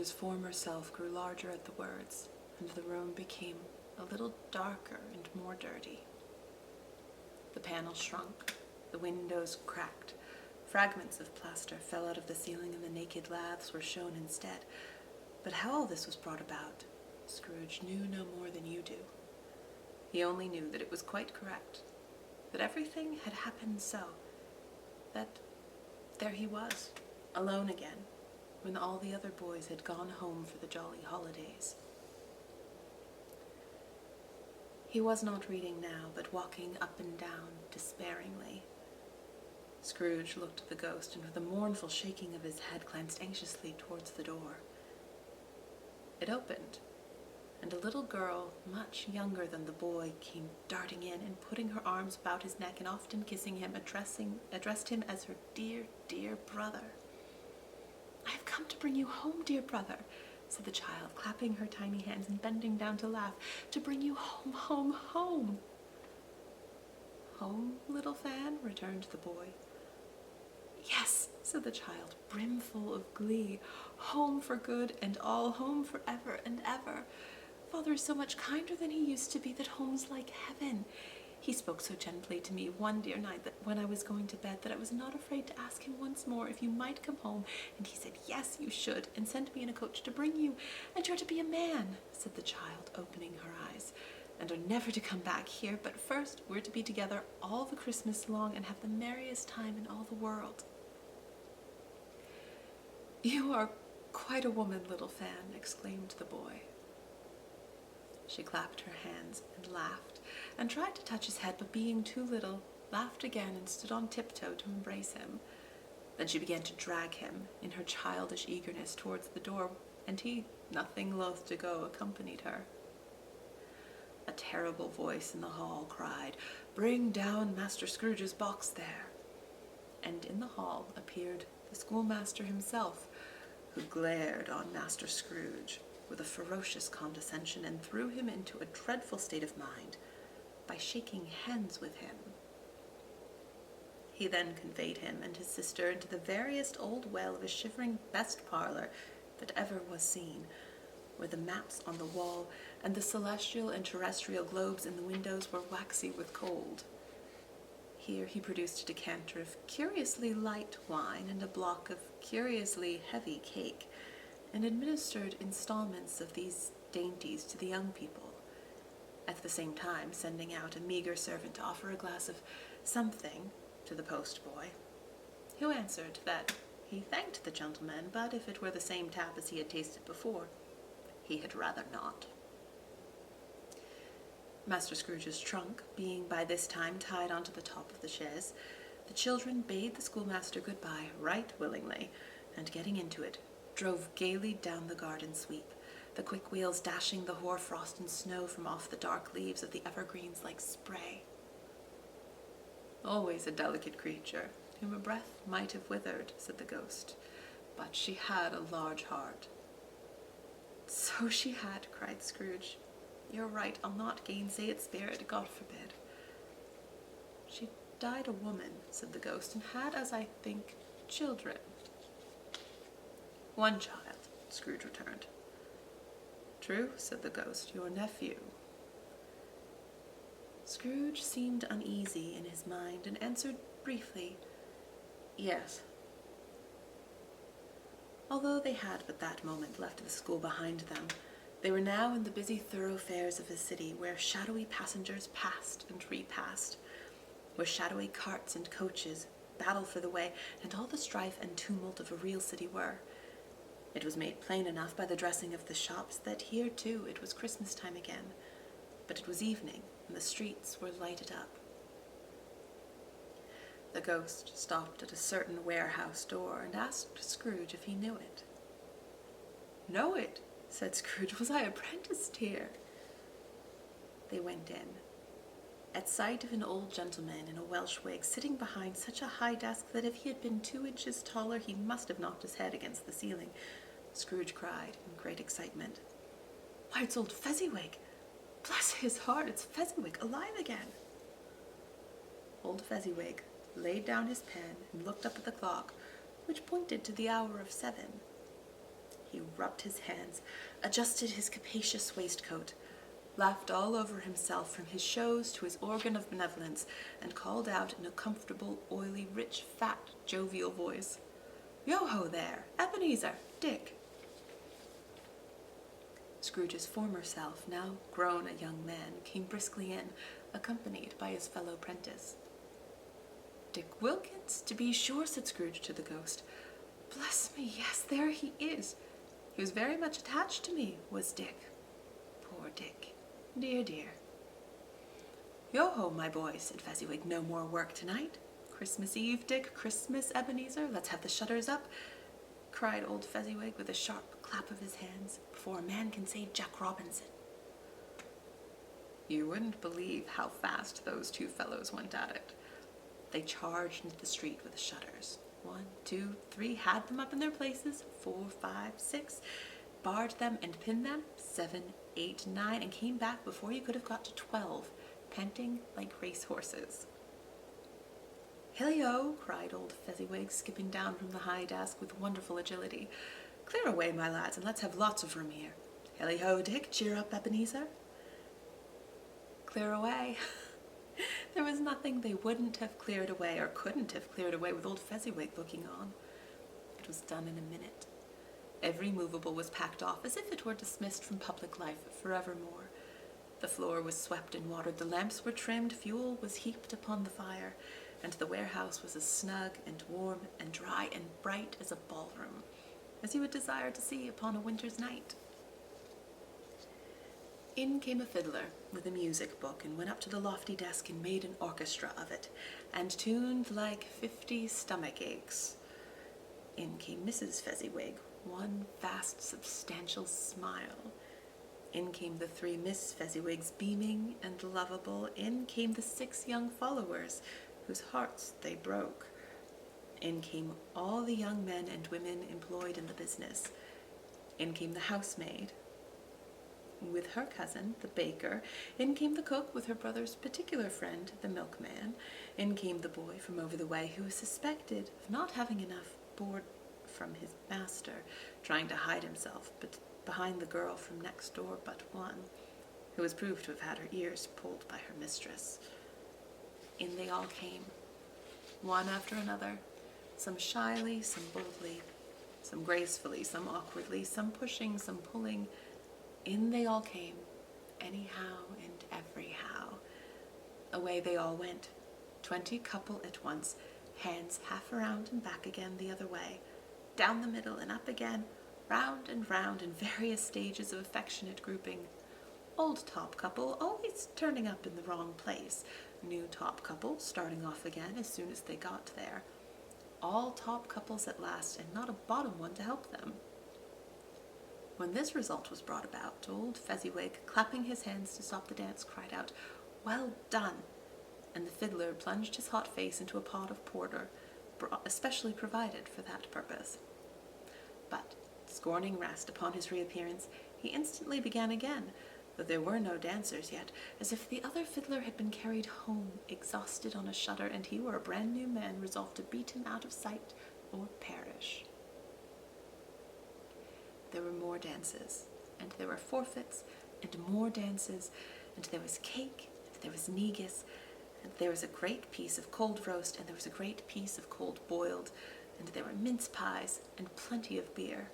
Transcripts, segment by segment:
Scrooge's former self grew larger at the words, and the room became a little darker and more dirty. The panels shrunk, the windows cracked, fragments of plaster fell out of the ceiling and the naked laths were shown instead. But how all this was brought about, Scrooge knew no more than you do. He only knew that it was quite correct, that everything had happened so, that there he was, alone again, when all the other boys had gone home for the jolly holidays. He was not reading now, but walking up and down despairingly. Scrooge looked at the ghost, and with a mournful shaking of his head glanced anxiously towards the door. It opened, and a little girl, much younger than the boy, came darting in, and putting her arms about his neck and often kissing him, addressed him as her dear, dear brother. "I have come to bring you home, dear brother," said the child, clapping her tiny hands and bending down to laugh. "To bring you home, home, home." "Home, little Fan?" returned the boy. "Yes," said the child, brimful of glee. "Home for good and all, home for ever and ever. Father is so much kinder than he used to be that home's like heaven. He spoke so gently to me one dear night that when I was going to bed that I was not afraid to ask him once more if you might come home, and he said yes, you should, and sent me in a coach to bring you, and you're to be a man," said the child, opening her eyes, "and are never to come back here, but first we're to be together all the Christmas long and have the merriest time in all the world." "You are quite a woman, little Fan," exclaimed the boy. She clapped her hands and laughed, and tried to touch his head, but being too little, laughed again and stood on tiptoe to embrace him. Then she began to drag him, in her childish eagerness, towards the door, and he, nothing loath to go, accompanied her. A terrible voice in the hall cried, "Bring down Master Scrooge's box there!" And in the hall appeared the schoolmaster himself, who glared on Master Scrooge with a ferocious condescension, and threw him into a dreadful state of mind by shaking hands with him. He then conveyed him and his sister into the veriest old well of a shivering best parlor that ever was seen, where the maps on the wall and the celestial and terrestrial globes in the windows were waxy with cold. Here he produced a decanter of curiously light wine and a block of curiously heavy cake, and administered installments of these dainties to the young people, at the same time sending out a meager servant to offer a glass of something to the post-boy, who answered that he thanked the gentleman, but if it were the same tap as he had tasted before, he had rather not. Master Scrooge's trunk being by this time tied onto the top of the chaise, the children bade the schoolmaster good-bye right willingly, and getting into it, drove gaily down the garden sweep, the quick wheels dashing the hoar frost and snow from off the dark leaves of the evergreens like spray. "Always a delicate creature, whom a breath might have withered," said the ghost, "but she had a large heart." "So she had," cried Scrooge. "You're right, I'll not gainsay its spirit, God forbid." "She died a woman," said the ghost, "and had, as I think, children." "One child," Scrooge returned. "True," said the ghost, "your nephew." Scrooge seemed uneasy in his mind, and answered briefly, "Yes." Although they had but that moment left the school behind them, they were now in the busy thoroughfares of the city, where shadowy passengers passed and repassed, where shadowy carts and coaches battled for the way, and all the strife and tumult of a real city were. It was made plain enough by the dressing of the shops that here, too, it was Christmas time again, but it was evening, and the streets were lighted up. The ghost stopped at a certain warehouse door, and asked Scrooge if he knew it. "Know it?" said Scrooge. "Was I apprenticed here?" They went in. At sight of an old gentleman in a Welsh wig sitting behind such a high desk that if he had been 2 inches taller he must have knocked his head against the ceiling, Scrooge cried in great excitement, "Why, it's old Fezziwig! Bless his heart, it's Fezziwig alive again!" Old Fezziwig laid down his pen and looked up at the clock, which pointed to the hour of 7. He rubbed his hands, adjusted his capacious waistcoat, laughed all over himself from his shows to his organ of benevolence, and called out in a comfortable, oily, rich, fat, jovial voice, "Yo-ho there! Ebenezer! Dick!" Scrooge's former self, now grown a young man, came briskly in, accompanied by his fellow prentice. "Dick Wilkins, to be sure," said Scrooge to the ghost. "Bless me, yes, there he is. He was very much attached to me, was Dick. Poor Dick. Dear, dear." "Yo-ho, my boy," said Fezziwig. "No more work tonight. Christmas Eve, Dick. Christmas, Ebenezer. Let's have the shutters up," cried old Fezziwig with a sharp clap of his hands, "before a man can say Jack Robinson." You wouldn't believe how fast those two fellows went at it. They charged into the street with the shutters. 1, 2, 3, had them up in their places. 4, 5, 6, barred them and pinned them. 7, 8, 9, and came back before you could have got to 12, panting like racehorses. "Hilly-ho!" cried old Fezziwig, skipping down from the high desk with wonderful agility. "Clear away, my lads, and let's have lots of room here. Hilly-ho, Dick! Cheer up, Ebenezer!" Clear away. There was nothing they wouldn't have cleared away or couldn't have cleared away with old Fezziwig looking on. It was done in a minute. Every movable was packed off as if it were dismissed from public life forevermore. The floor was swept and watered, the lamps were trimmed, fuel was heaped upon the fire, and the warehouse was as snug and warm and dry and bright as a ballroom, as you would desire to see upon a winter's night. In came a fiddler with a music book and went up to the lofty desk and made an orchestra of it, and tuned like 50 stomach aches. In came Mrs. Fezziwig, one vast substantial smile. In came the 3 Miss Fezziwigs, beaming and lovable. In came the 6 young followers, whose hearts they broke. In came all the young men and women employed in the business. In came the housemaid with her cousin, the baker. In came the cook with her brother's particular friend, the milkman. In came the boy from over the way, who was suspected of not having enough board from his master, trying to hide himself behind the girl from next door but one, who was proved to have had her ears pulled by her mistress. In they all came, one after another, some shyly, some boldly, some gracefully, some awkwardly, some pushing, some pulling. In they all came, anyhow and everyhow. Away they all went, 20 couple at once, hands half around and back again the other way, down the middle and up again, round and round in various stages of affectionate grouping. Old top couple always turning up in the wrong place, new top couple starting off again as soon as they got there. All top couples at last, and not a bottom one to help them. When this result was brought about, old Fezziwig, clapping his hands to stop the dance, cried out, "Well done!" and the fiddler plunged his hot face into a pot of porter, especially provided for that purpose. But, scorning rest upon his reappearance, he instantly began again, though there were no dancers yet, as if the other fiddler had been carried home, exhausted on a shutter, and he were a brand new man resolved to beat him out of sight or perish. There were more dances, and there were forfeits, and more dances, and there was cake, and there was negus, and there was a great piece of cold roast, and there was a great piece of cold boiled, and there were mince pies, and plenty of beer.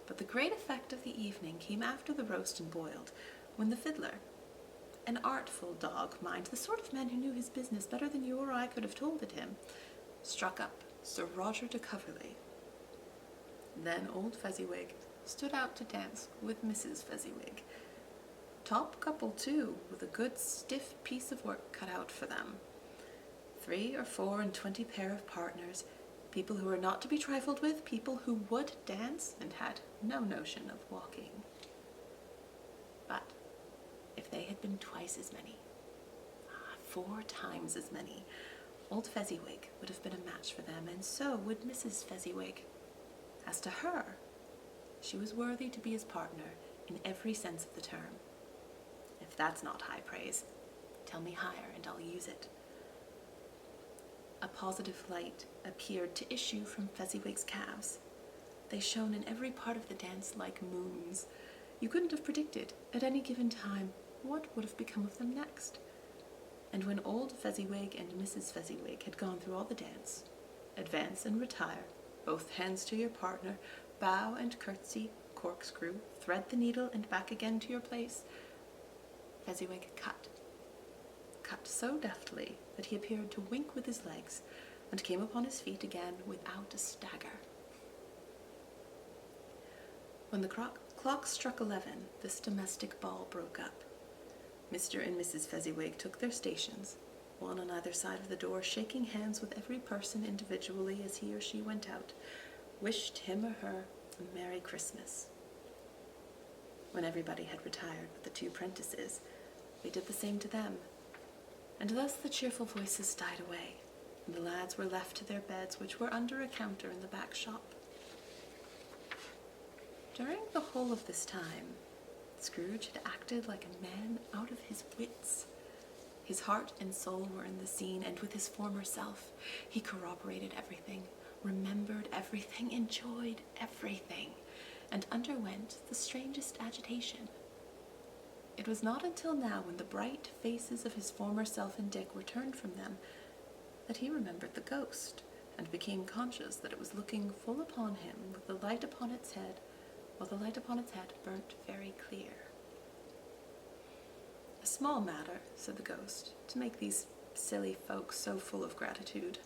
But the great effect of the evening came after the roast and boiled, when the fiddler, an artful dog, mind, the sort of man who knew his business better than you or I could have told it him, struck up Sir Roger de Coverley. Then old Fezziwig stood out to dance with Mrs. Fezziwig. Top couple, too, with a good stiff piece of work cut out for them. 3 or 4 and 20 pair of partners, people who were not to be trifled with, people who would dance and had no notion of walking. But if they had been twice as many, 4 times as many, old Fezziwig would have been a match for them, and so would Mrs. Fezziwig. As to her, she was worthy to be his partner in every sense of the term. If that's not high praise, tell me higher and I'll use it. A positive light appeared to issue from Fezziwig's calves. They shone in every part of the dance like moons. You couldn't have predicted, at any given time, what would have become of them next. And when old Fezziwig and Mrs. Fezziwig had gone through all the dance, advance and retire, both hands to your partner, bow and curtsy, corkscrew, thread the needle and back again to your place, Fezziwig cut so deftly that he appeared to wink with his legs and came upon his feet again without a stagger. When the clock struck 11, this domestic ball broke up. Mr. and Mrs. Fezziwig took their stations, one on either side of the door, shaking hands with every person individually as he or she went out, wished him or her a Merry Christmas. When everybody had retired but the two prentices, they did the same to them, and thus the cheerful voices died away, and the lads were left to their beds, which were under a counter in the back shop. During the whole of this time, Scrooge had acted like a man out of his wits. His heart and soul were in the scene, and with his former self, he corroborated everything, remembered everything, enjoyed everything, and underwent the strangest agitation. It was not until now, when the bright faces of his former self and Dick were turned from them, that he remembered the ghost, and became conscious that it was looking full upon him with the light upon its head, while the light upon its head burnt very clear. "A small matter," said the ghost, "to make these silly folks so full of gratitude."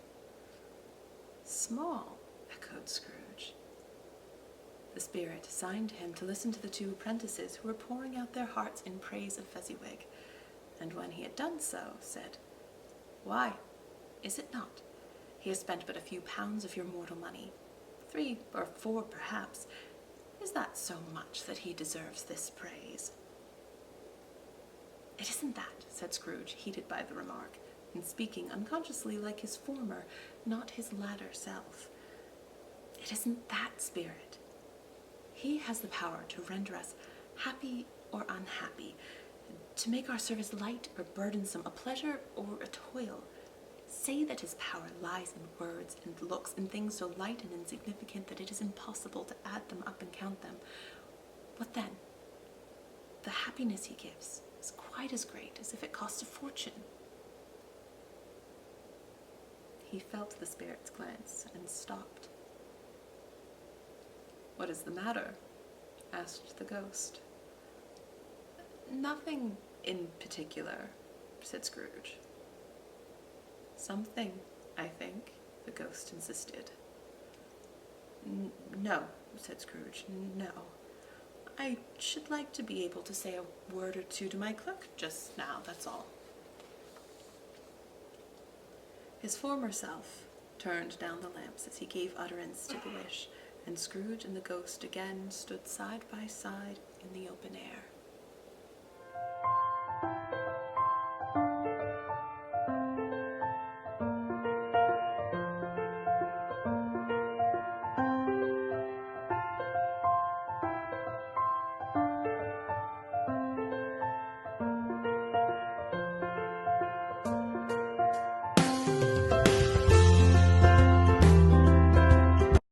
"Small," echoed Scrooge. The spirit signed to him to listen to the two apprentices who were pouring out their hearts in praise of Fezziwig, and when he had done so, said, "Why, is it not? He has spent but a few pounds of your mortal money, 3 or 4 perhaps. Is that so much that he deserves this praise?" "It isn't that," said Scrooge, heated by the remark, and speaking unconsciously like his former, not his latter self. "It isn't that, spirit. He has the power to render us happy or unhappy, to make our service light or burdensome, a pleasure or a toil. Say that his power lies in words and looks, in things so light and insignificant that it is impossible to add them up and count them. What then? The happiness he gives is quite as great as if it cost a fortune." He felt the spirit's glance and stopped. "What is the matter?" asked the ghost. "Nothing in particular," said Scrooge. "Something, I think," the ghost insisted. No," said Scrooge, "no. I should like to be able to say a word or two to my clerk just now, that's all." His former self turned down the lamps as he gave utterance to the wish, and Scrooge and the ghost again stood side by side in the open air.